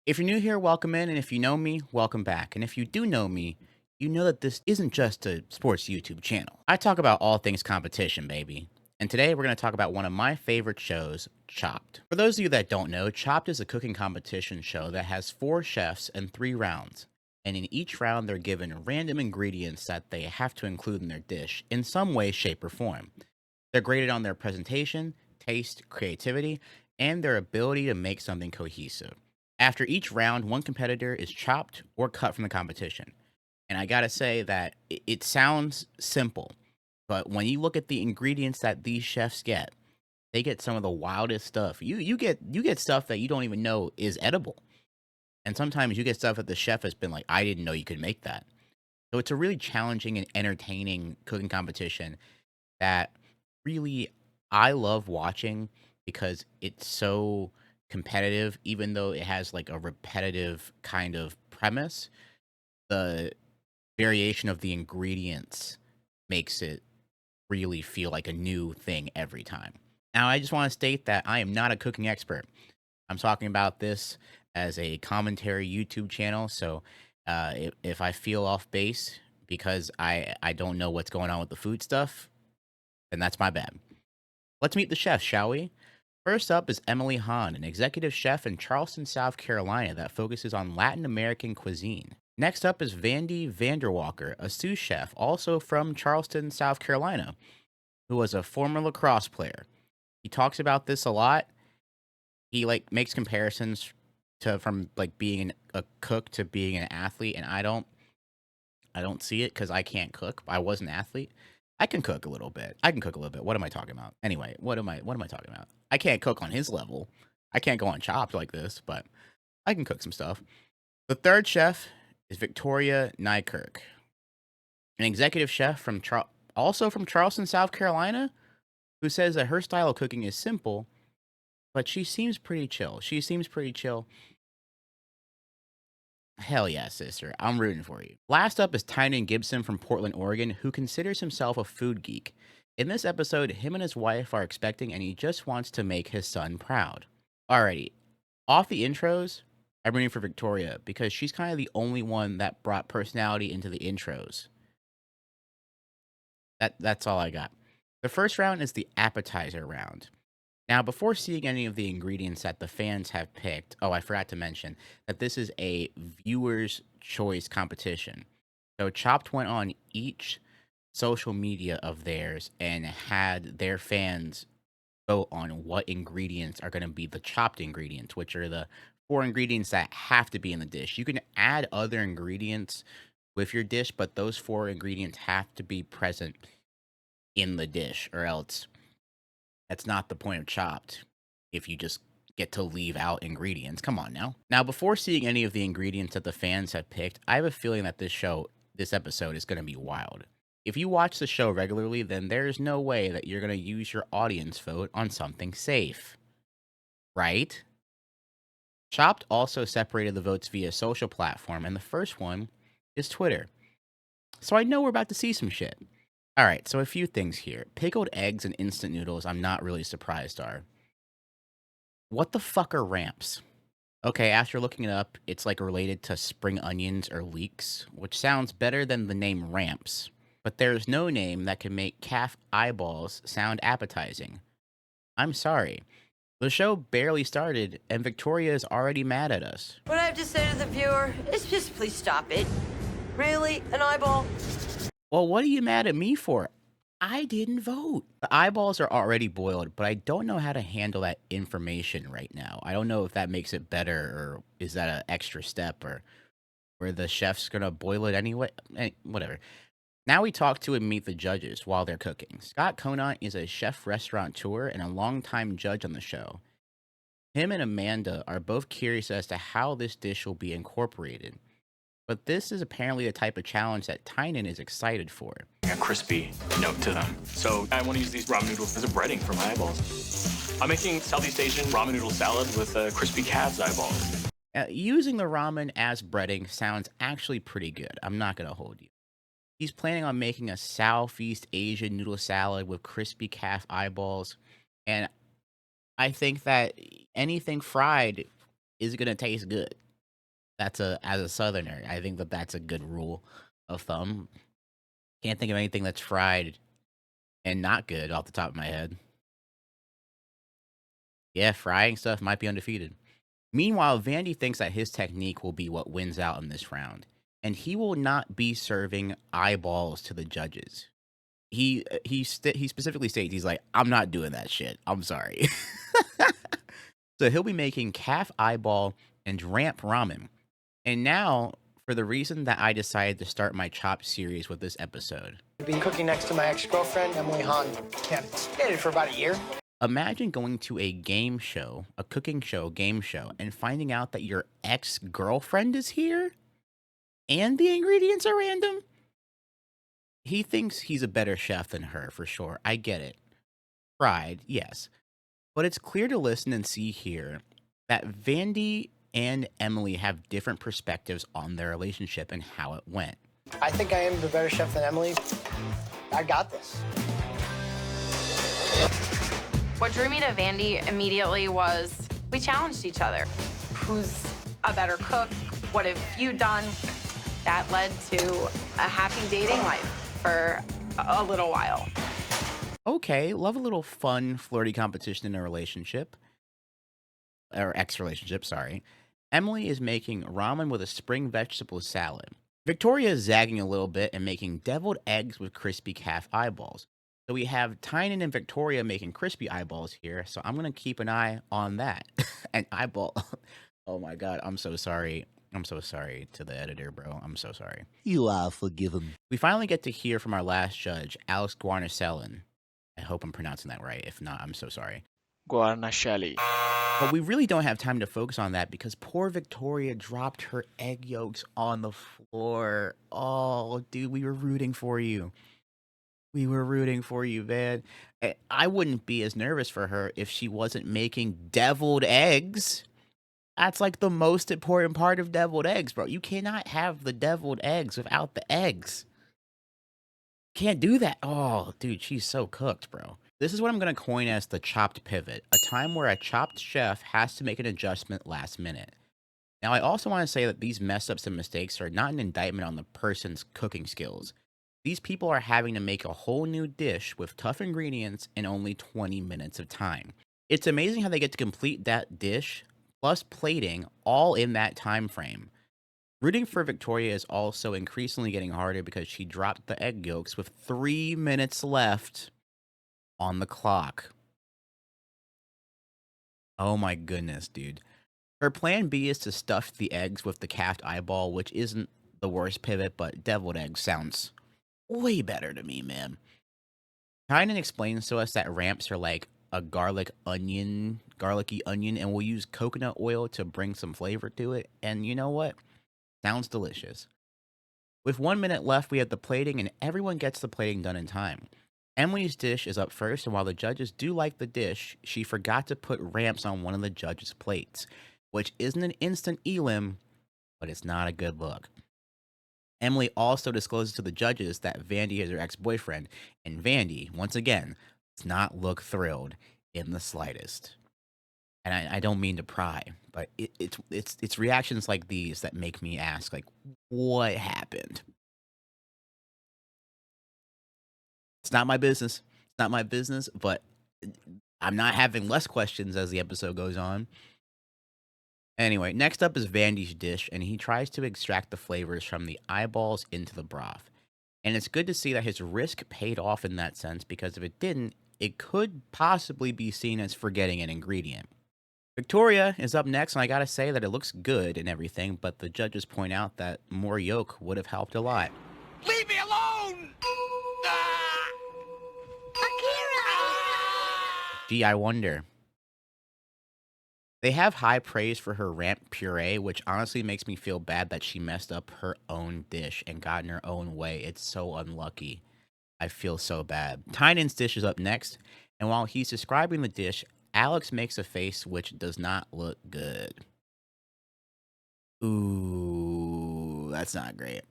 If you're new here, welcome in, and if you know me, welcome back. And if you do know me, you know that this isn't just a sports YouTube channel. I talk about all things competition, baby. And today we're going to talk about one of my favorite shows, Chopped. For those of you that don't know, Chopped is a cooking competition show that has 4 chefs and 3 rounds. And in each round, they're given random ingredients that they have to include in their dish in some way, shape, or form. They're graded on their presentation, taste, creativity, and their ability to make something cohesive. After each round, one competitor is chopped or cut from the competition. And I gotta say that it sounds simple, but when you look at the ingredients that these chefs get, they get some of the wildest stuff. You get stuff that you don't even know is edible. And sometimes you get stuff that the chef has been like, I didn't know you could make that. So it's a really challenging and entertaining cooking competition that really I love watching because it's so competitive, even though it has like a repetitive kind of premise. The variation of the ingredients makes it really feel like a new thing every time. Now, I just want to state that I am not a cooking expert. I'm talking about this as a commentary YouTube channel. So if I feel off base because I don't know what's going on with the food stuff, then that's my bad. Let's meet the chefs, shall we? First up is Emily Hahn, an executive chef in Charleston, South Carolina that focuses on Latin American cuisine. Next up is Vandy Vanderwalker, a sous chef also from Charleston, South Carolina, who was a former lacrosse player. He talks about this a lot. He like makes comparisons to from like being a cook to being an athlete, and I don't see it because I can't cook. I was an athlete. I can cook a little bit. I can cook a little bit. What am I talking about? Anyway, what am I talking about? I can't cook on his level. I can't go on Chopped like this, but I can cook some stuff. The third chef is Victoria Nykirk, an executive chef also from Charleston, South Carolina, who says that her style of cooking is simple, but she seems pretty chill. She seems pretty chill. Hell yeah, sister. I'm rooting for you. Last up is Tynan Gibson from Portland, Oregon, who considers himself a food geek. In this episode, him and his wife are expecting, and he just wants to make his son proud. Alrighty, off the intros, I'm rooting for Victoria because she's kind of the only one that brought personality into the intros. That's all I got. The first round is the appetizer round. Now, before seeing any of the ingredients that the fans have picked, oh, I forgot to mention that this is a viewer's choice competition. So Chopped went on each social media of theirs and had their fans vote on what ingredients are going to be the chopped ingredients, which are the 4 ingredients that have to be in the dish. You can add other ingredients with your dish, but those 4 ingredients have to be present in the dish, or else that's not the point of Chopped if you just get to leave out ingredients. Come on now. Now, before seeing any of the ingredients that the fans have picked, I have a feeling that this episode is going to be wild. If you watch the show regularly, then there's no way that you're going to use your audience vote on something safe, right? Chopped also separated the votes via social platform, and the first one is Twitter. So I know we're about to see some shit. All right, so a few things here. Pickled eggs and instant noodles, I'm not really surprised are. What the fuck are ramps? Okay, after looking it up, it's like related to spring onions or leeks, which sounds better than the name ramps. But there's no name that can make calf eyeballs sound appetizing. I'm sorry. The show barely started, and Victoria is already mad at us. What I have to say to the viewer is just please stop it. Really? An eyeball? Well, what are you mad at me for? I didn't vote. The eyeballs are already boiled, but I don't know how to handle that information right now. I don't know if that makes it better, or is that an extra step, or where the chef's gonna boil it anyway. Whatever. Now we talk to and meet the judges while they're cooking. Scott Conant is a chef restaurateur and a longtime judge on the show. Him and Amanda are both curious as to how this dish will be incorporated. But this is apparently the type of challenge that Tynan is excited for. A crispy note to them. So I want to use these ramen noodles as a breading for my eyeballs. I'm making Southeast Asian ramen noodle salad with crispy calf's eyeballs. Using the ramen as breading sounds actually pretty good. I'm not going to hold you. He's planning on making a Southeast Asian noodle salad with crispy calf eyeballs. And I think that anything fried is going to taste good. As a Southerner, I think that that's a good rule of thumb. Can't think of anything that's fried and not good off the top of my head. Yeah, frying stuff might be undefeated. Meanwhile, Vandy thinks that his technique will be what wins out in this round, and he will not be serving eyeballs to the judges. He specifically states he's like, I'm not doing that shit. I'm sorry. So he'll be making calf eyeball and ramp ramen. And now, for the reason that I decided to start my Chopped series with this episode. I've been cooking next to my ex-girlfriend, Emily Hahn. Yeah, dated for about a year. Imagine going to a game show, a cooking show, game show, and finding out that your ex-girlfriend is here and the ingredients are random. He thinks he's a better chef than her, for sure. I get it. Pride, yes. But it's clear to listen and see here that Vandy and Emily have different perspectives on their relationship and how it went. I think I am the better chef than Emily. I got this. What drew me to Vandy immediately was we challenged each other. Who's a better cook? What have you done? That led to a happy dating life for a little while. Okay, love a little fun, flirty competition in a relationship. Or ex-relationship, sorry. Emily is making ramen with a spring vegetable salad. Victoria is zagging a little bit and making deviled eggs with crispy calf eyeballs. So we have Tynan and Victoria making crispy eyeballs here, so I'm going to keep an eye on that. And eyeball... Oh my god, I'm so sorry. I'm so sorry to the editor, bro. I'm so sorry. You are forgiven. We finally get to hear from our last judge, Alex Guarnaschelin. I hope I'm pronouncing that right. If not, I'm so sorry. Guarnaschelli. But we really don't have time to focus on that because poor Victoria dropped her egg yolks on the floor. Oh, dude, we were rooting for you. We were rooting for you, man. I wouldn't be as nervous for her if she wasn't making deviled eggs. That's like the most important part of deviled eggs, bro. You cannot have the deviled eggs without the eggs. Can't do that. Oh, dude, she's so cooked, bro. This is what I'm going to coin as the chopped pivot, a time where a chopped chef has to make an adjustment last minute. Now, I also want to say that these mess ups and mistakes are not an indictment on the person's cooking skills. These people are having to make a whole new dish with tough ingredients in only 20 minutes of time. It's amazing how they get to complete that dish plus plating all in that time frame. Rooting for Victoria is also increasingly getting harder because she dropped the egg yolks with 3 minutes left on the clock. Oh my goodness, dude. Her plan B is to stuff the eggs with the calf eyeball, which isn't the worst pivot, but deviled eggs sounds way better to me, man. Tynan explains to us that ramps are like a garlicky onion, and we'll use coconut oil to bring some flavor to it. And you know what? Sounds delicious. With 1 minute left, we have the plating, and everyone gets the plating done in time. Emily's dish is up first, and while the judges do like the dish, she forgot to put ramps on one of the judges' plates, which isn't an instant elim, but it's not a good look. Emily also discloses to the judges that Vandy is her ex-boyfriend, and Vandy, once again, does not look thrilled in the slightest. And I don't mean to pry, but it's reactions like these that make me ask, like, what happened? It's not my business. It's not my business, but I'm not having less questions as the episode goes on. Anyway, next up is Vandy's dish, and he tries to extract the flavors from the eyeballs into the broth. And it's good to see that his risk paid off in that sense, because if it didn't, it could possibly be seen as forgetting an ingredient. Victoria is up next, and I gotta say that it looks good and everything, but the judges point out that more yolk would have helped a lot. Leave me alone! Gee, I wonder. They have high praise for her ramp puree, which honestly makes me feel bad that she messed up her own dish and got in her own way. It's so unlucky. I feel so bad. Tynan's dish is up next, and while he's describing the dish, Alex makes a face which does not look good. Ooh, that's not great.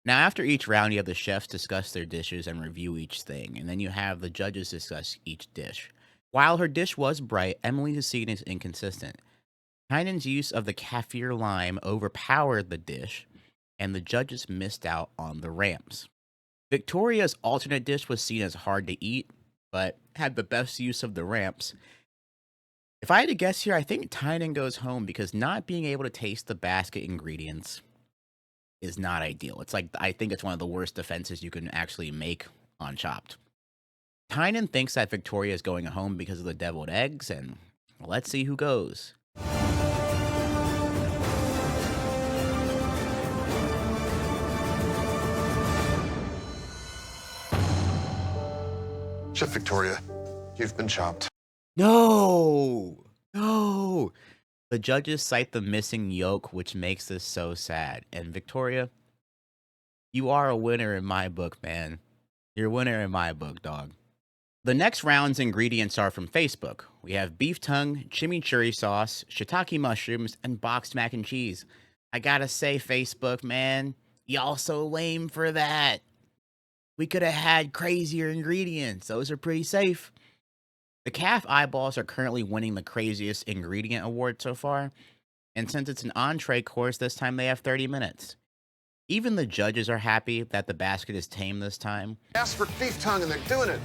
Now, after each round, you have the chefs discuss their dishes and review each thing, and then you have the judges discuss each dish. While her dish was bright, Emily's scene is inconsistent. Tynan's use of the kaffir lime overpowered the dish, and the judges missed out on the ramps. Victoria's alternate dish was seen as hard to eat, but had the best use of the ramps. If I had to guess here, I think Tynan goes home because not being able to taste the basket ingredients is not ideal. It's like, I think it's one of the worst offenses you can actually make on Chopped. Tynan thinks that Victoria is going home because of the deviled eggs, and let's see who goes. Chef Victoria, you've been chopped. No! No! The judges cite the missing yolk, which makes this so sad. And Victoria, you are a winner in my book, man. You're a winner in my book, dog. The next round's ingredients are from Facebook. We have beef tongue, chimichurri sauce, shiitake mushrooms, and boxed mac and cheese. I gotta say, Facebook, man, y'all so lame for that. We could have had crazier ingredients. Those are pretty safe. The calf eyeballs are currently winning the craziest ingredient award so far. And since it's an entree course, this time they have 30 minutes. Even the judges are happy that the basket is tame this time. Ask for beef tongue and they're doing it.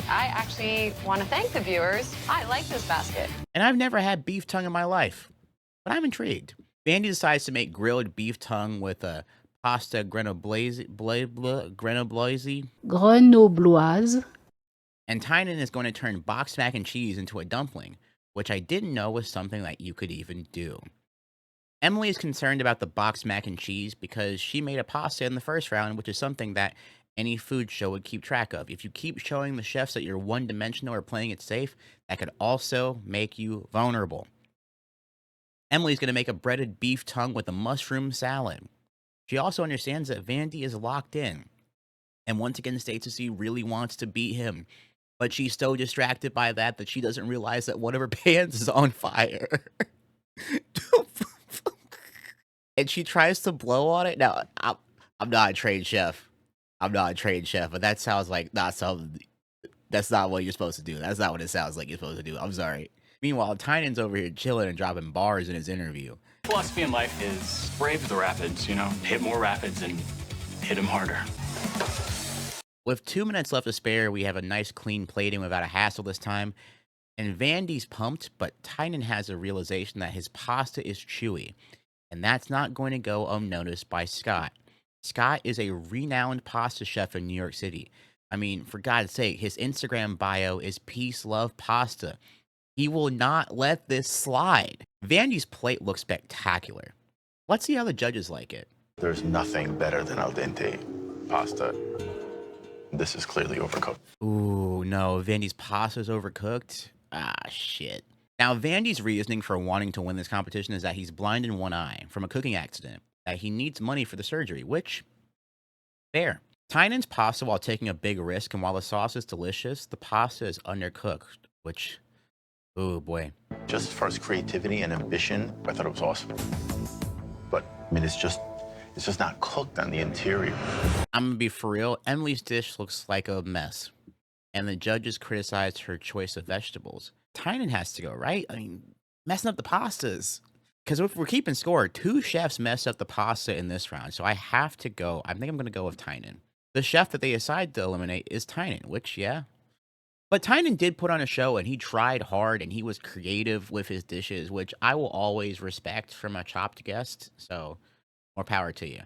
I actually want to thank the viewers. I like this basket. And I've never had beef tongue in my life, but I'm intrigued. Vandy decides to make grilled beef tongue with a pasta grenobloise, Grenobloise. and Tynan is going to turn boxed mac and cheese into a dumpling, which I didn't know was something that you could even do. Emily is concerned about the boxed mac and cheese because she made a pasta in the first round, which is something that any food show would keep track of. If you keep showing the chefs that you're one-dimensional or playing it safe, that could also make you vulnerable. Emily's going to make a breaded beef tongue with a mushroom salad. She also understands that Vandy is locked in, and once again states that she really wants to beat him, but she's so distracted by that she doesn't realize that one of her pans is on fire. And she tries to blow on it. Now, I'm not a trained chef. But that sounds like not something. That's not what you're supposed to do. That's not what it sounds like you're supposed to do. I'm sorry. Meanwhile, Tynan's over here chilling and dropping bars in his interview. Philosophy in life is brave the rapids, you know? Hit more rapids and hit them harder. With 2 minutes left to spare, we have a nice clean plating without a hassle this time. And Vandy's pumped, but Tynan has a realization that his pasta is chewy. And that's not going to go unnoticed by Scott. Scott is a renowned pasta chef in New York City. I mean, for God's sake, his Instagram bio is peace, love, pasta. He will not let this slide. Vandy's plate looks spectacular. Let's see how the judges like it. There's nothing better than al dente pasta. This is clearly overcooked. Ooh, no, Vandy's pasta's overcooked? Ah, shit. Now, Vandy's reasoning for wanting to win this competition is that he's blind in one eye from a cooking accident, that he needs money for the surgery, which, fair. Tynan's pasta while taking a big risk, and while the sauce is delicious, the pasta is undercooked, which, oh boy. Just as far as creativity and ambition, I thought it was awesome. But, I mean, it's just not cooked on the interior. I'm gonna be for real, Emily's dish looks like a mess, and the judges criticized her choice of vegetables. Tynan has to go, right? I mean, messing up the pastas. Because if we're keeping score, 2 chefs messed up the pasta in this round, so I have to go. I think I'm going to go with Tynan. The chef that they decided to eliminate is Tynan, which, yeah. But Tynan did put on a show, and he tried hard, and he was creative with his dishes, which I will always respect from a Chopped guest, so more power to you.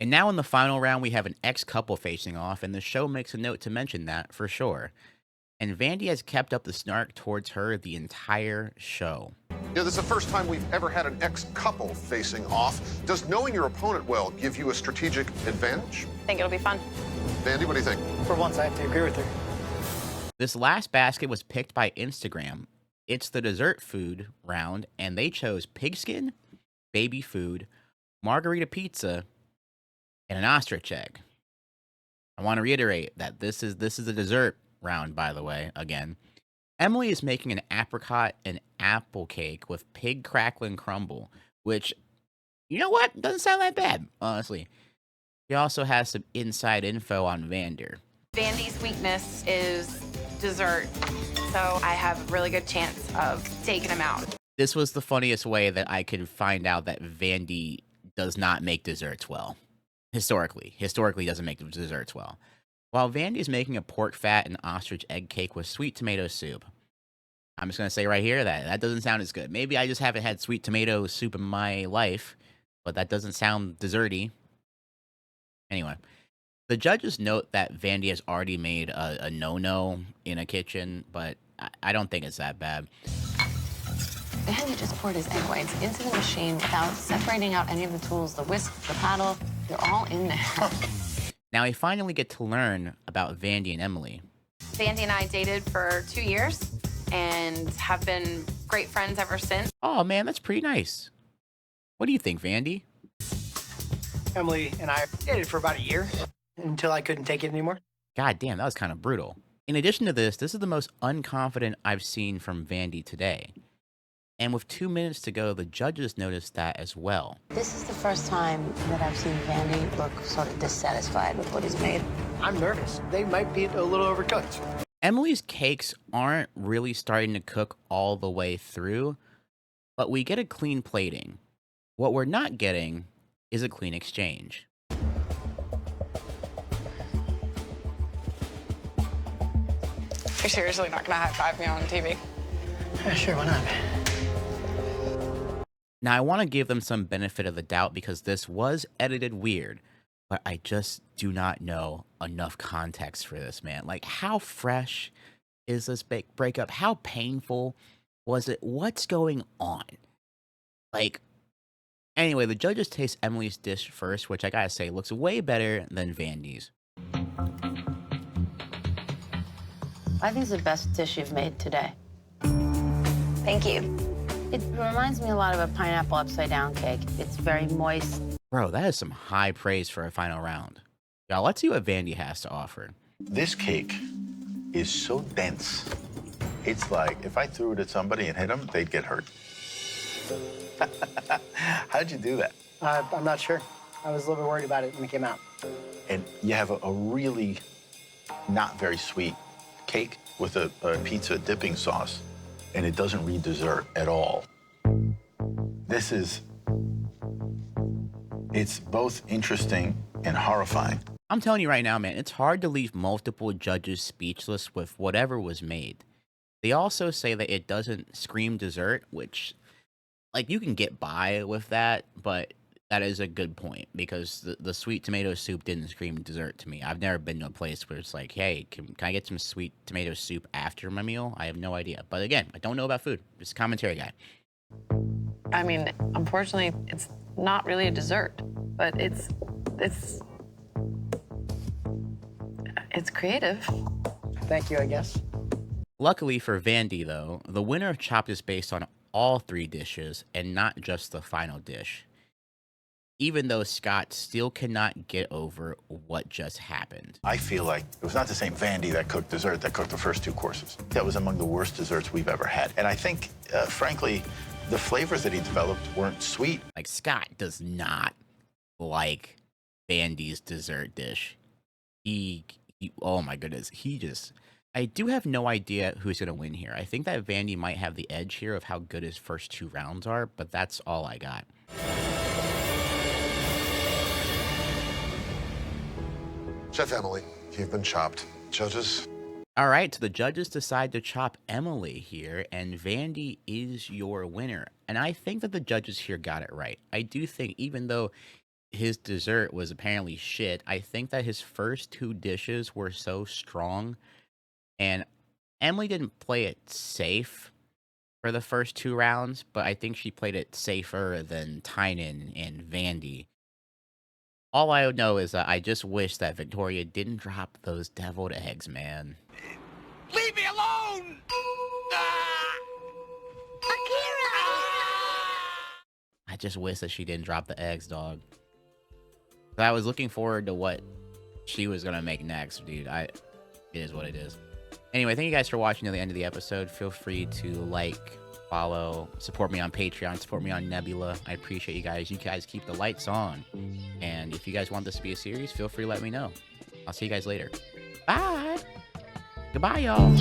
And now in the final round, we have an ex-couple facing off, and the show makes a note to mention that, for sure. And Vandy has kept up the snark towards her the entire show. Yeah, this is the first time we've ever had an ex-couple facing off. Does knowing your opponent well give you a strategic advantage? I think it'll be fun. Vandy, what do you think? For once, I have to agree with her. This last basket was picked by Instagram. It's the dessert food round, and they chose pigskin, baby food, margarita pizza, and an ostrich egg. I want to reiterate that this is a dessert round, by the way, again. Emily is making an apricot and apple cake with pig crackling crumble, which, you know what? Doesn't sound that bad, honestly. He also has some inside info on Vander. Vandy's weakness is dessert, so I have a really good chance of taking him out. This was the funniest way that I could find out that Vandy does not make desserts well. Historically doesn't make desserts well. While Vandy is making a pork fat and ostrich egg cake with sweet tomato soup. I'm just going to say right here that that doesn't sound as good. Maybe I just haven't had sweet tomato soup in my life, but that doesn't sound desserty. Anyway, the judges note that Vandy has already made a no-no in a kitchen, but I don't think it's that bad. Vandy just poured his egg whites into the machine without separating out any of the tools, the whisk, the paddle, they're all in there. Now we finally get to learn about Vandy and Emily. Vandy and I dated for 2 years and have been great friends ever since. Oh man, that's pretty nice. What do you think, Vandy? Emily and I dated for about a year until I couldn't take it anymore. God damn, that was kind of brutal. In addition to this is the most unconfident I've seen from Vandy today. And with 2 minutes to go, the judges noticed that as well. This is the first time that I've seen Vandy look sort of dissatisfied with what he's made. I'm nervous. They might be a little overcooked. Emily's cakes aren't really starting to cook all the way through, but we get a clean plating. What we're not getting is a clean exchange. You're seriously not gonna high-five me on TV? Sure, why not? Now, I want to give them some benefit of the doubt because this was edited weird, but I just do not know enough context for this, man. Like, how fresh is this breakup? How painful was it? What's going on? Like, anyway, the judges taste Emily's dish first, which I gotta say looks way better than Vandy's. I think it's the best dish you've made today. Thank you. It reminds me a lot of a pineapple upside-down cake. It's very moist. Bro, that is some high praise for a final round. Y'all, let's see what Vandy has to offer. This cake is so dense. It's like if I threw it at somebody and hit them, they'd get hurt. How'd you do that? I'm not sure. I was a little bit worried about it when it came out. And you have a really not very sweet cake with a pizza dipping sauce, and it doesn't read dessert at all. It's both interesting and horrifying. I'm telling you right now, man, it's hard to leave multiple judges speechless with whatever was made. They also say that it doesn't scream dessert, which, like, you can get by with that, but that is a good point because the sweet tomato soup didn't scream dessert to me. I've never been to a place where it's like, hey, can I get some sweet tomato soup after my meal? I have no idea. But again, I don't know about food. Just a commentary guy. I mean, unfortunately, it's not really a dessert, but it's creative. Thank you, I guess. Luckily for Vandy, though, the winner of Chopped is based on all 3 dishes and not just the final dish. Even though Scott still cannot get over what just happened. I feel like it was not the same Vandy that cooked dessert that cooked the first 2 courses. That was among the worst desserts we've ever had. And I think, frankly, the flavors that he developed weren't sweet. Like, Scott does not like Vandy's dessert dish. He oh my goodness, I do have no idea who's going to win here. I think that Vandy might have the edge here of how good his first 2 rounds are, but that's all I got. Chef Emily, you've been chopped. Judges? All right, so the judges decide to chop Emily here, and Vandy is your winner. And I think that the judges here got it right. I do think, even though his dessert was apparently shit, I think that his first 2 dishes were so strong, and Emily didn't play it safe for the first 2 rounds, but I think she played it safer than Tynan and Vandy. All I know is that I just wish that Victoria didn't drop those deviled eggs, man. Leave me alone! I just wish that she didn't drop the eggs, dog. I was looking forward to what she was gonna make next, dude. It is what it is. Anyway, thank you guys for watching to the end of the episode. Feel free to like, follow, support me on Patreon, support me on Nebula. I appreciate you guys. You guys keep the lights on. And if you guys want this to be a series, feel free to let me know. I'll see you guys later. Bye. Goodbye, y'all.